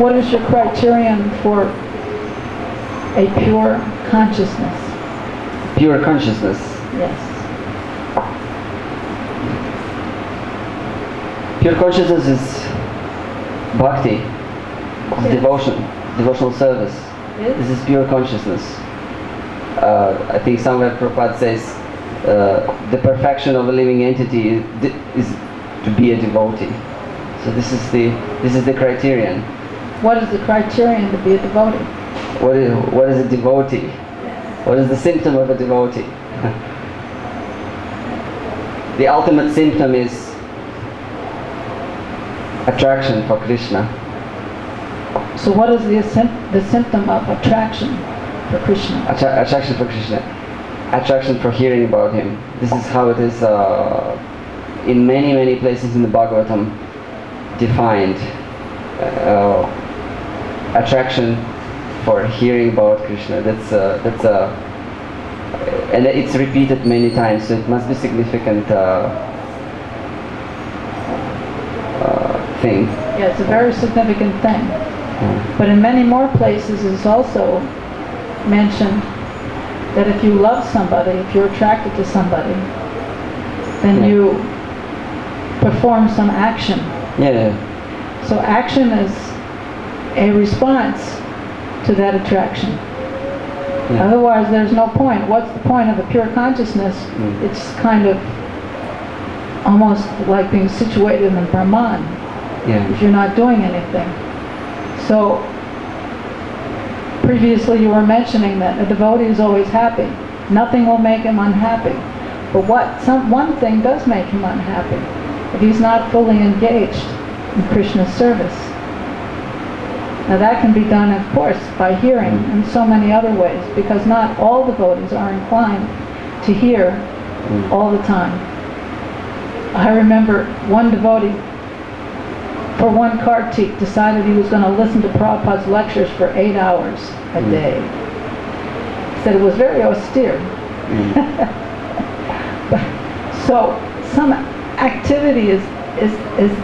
What is your criterion for a pure consciousness? Pure consciousness. Yes. Pure consciousness is bhakti, devotion, devotional service. Yes. This is pure consciousness. I think somewhere Prabhupada says the perfection of a living entity is to be a devotee. So this is the criterion. What is the criterion to be a devotee? What is a devotee? What is the symptom of a devotee? The ultimate symptom is attraction for Krishna. So what is the symptom of attraction for Krishna? Attraction for Krishna. Attraction for hearing about him. This is how it is in many places in the Bhagavatam defined. Attraction for hearing about Krishna. And it's repeated many times, so it must be significant thing. Yeah, it's a very significant thing. But in many more places it's also mentioned that if you love somebody, if you're attracted to somebody, then you perform some action. Yeah. So action is a response to that attraction. Yeah. Otherwise there's no point. What's the point of a pure consciousness? It's kind of almost like being situated in Brahman if you're not doing anything. So previously you were mentioning that a devotee is always happy. Nothing will make him unhappy. But one thing does make him unhappy. If he's not fully engaged in Krishna's service. Now that can be done, of course, by hearing in so many other ways, because not all devotees are inclined to hear all the time. I remember one devotee, for one Kartik, decided he was going to listen to Prabhupada's lectures for 8 hours a day. He said it was very austere. So some activity is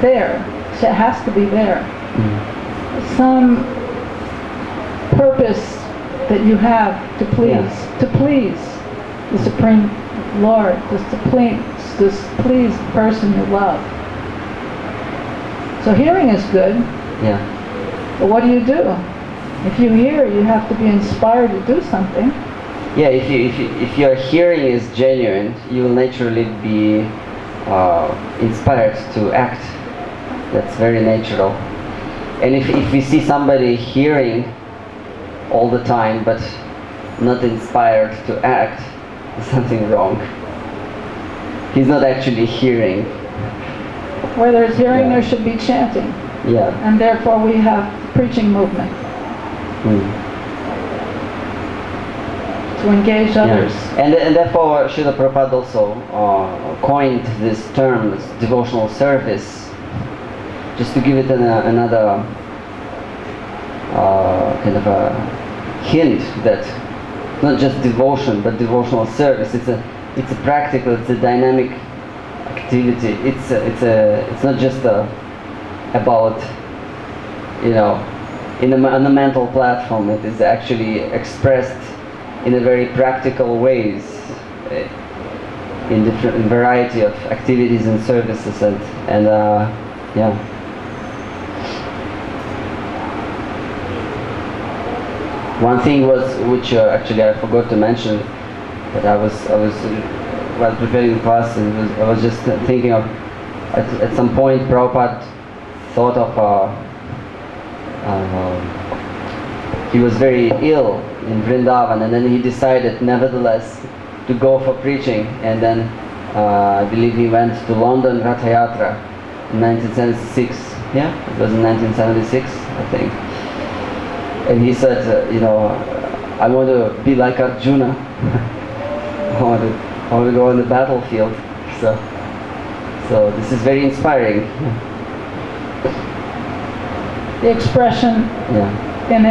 there. It has to be there. Some purpose that you have to please the Supreme Lord, to please the person you love. So hearing is good. Yeah. But what do? If you hear, you have to be inspired to do something. Yeah, if your hearing is genuine, you will naturally be inspired to act. That's very natural. And if we see somebody hearing all the time but not inspired to act, there's something wrong. He's not actually hearing. Where there's hearing, there should be chanting. Yeah. And therefore we have the preaching movement. To engage others. Yeah. And therefore Srila Prabhupada also coined this term, this devotional service, just to give it another kind of a hint that not just devotion but devotional service. It's a practical, it's a dynamic activity. It's not just about on the mental platform. It is actually expressed in a very practical ways in variety of activities and services and yeah. One thing which actually I forgot to mention, but I was while preparing the class, and I was just thinking of at some point Prabhupada thought of he was very ill in Vrindavan, and then he decided nevertheless to go for preaching, and then I believe he went to London Ratha Yatra in 1976. Yeah, it was in 1976, I think. And he said, I want to be like Arjuna. I want to go on the battlefield. So this is very inspiring. The expression in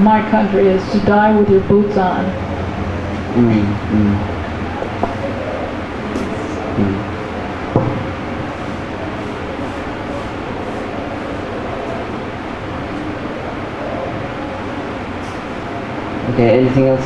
my country is to die with your boots on. Okay, anything else?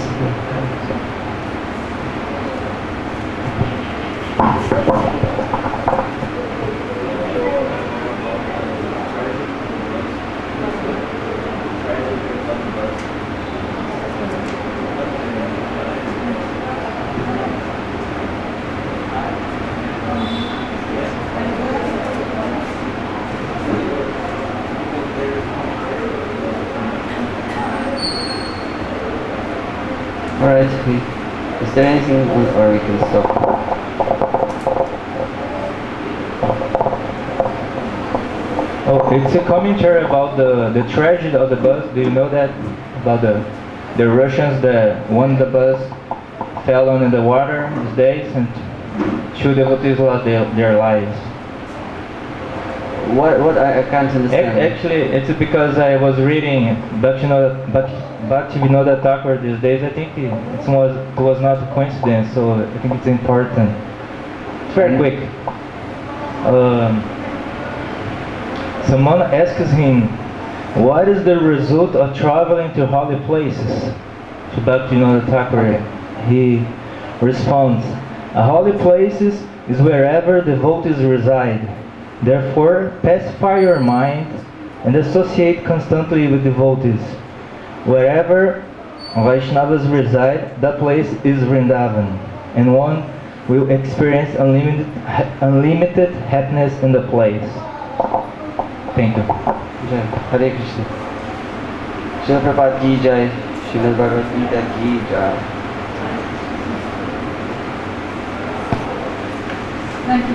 Alright, is there anything or we can stop? Oh, it's a commentary about the tragedy of the bus. Do you know that? About the Russians that when the bus fell on the water these days and two devotees lost their lives. What I can't understand. Actually, it's because I was reading Bhaktivinoda Thakur these days. I think it was not a coincidence, so I think it's important. It's very quick. Someone asks him, what is the result of traveling to holy places? To Bhaktivinoda Thakur, Okay. he responds, a holy place is wherever devotees reside. Therefore, pacify your mind and associate constantly with devotees. Wherever Vaishnavas reside, that place is Vrindavan, and one will experience unlimited happiness in the place. Thank you. Jai. Hare Krishna. Srila Prabhupada ki jai. Srimad Bhagavad Gita ki jai. Thank you.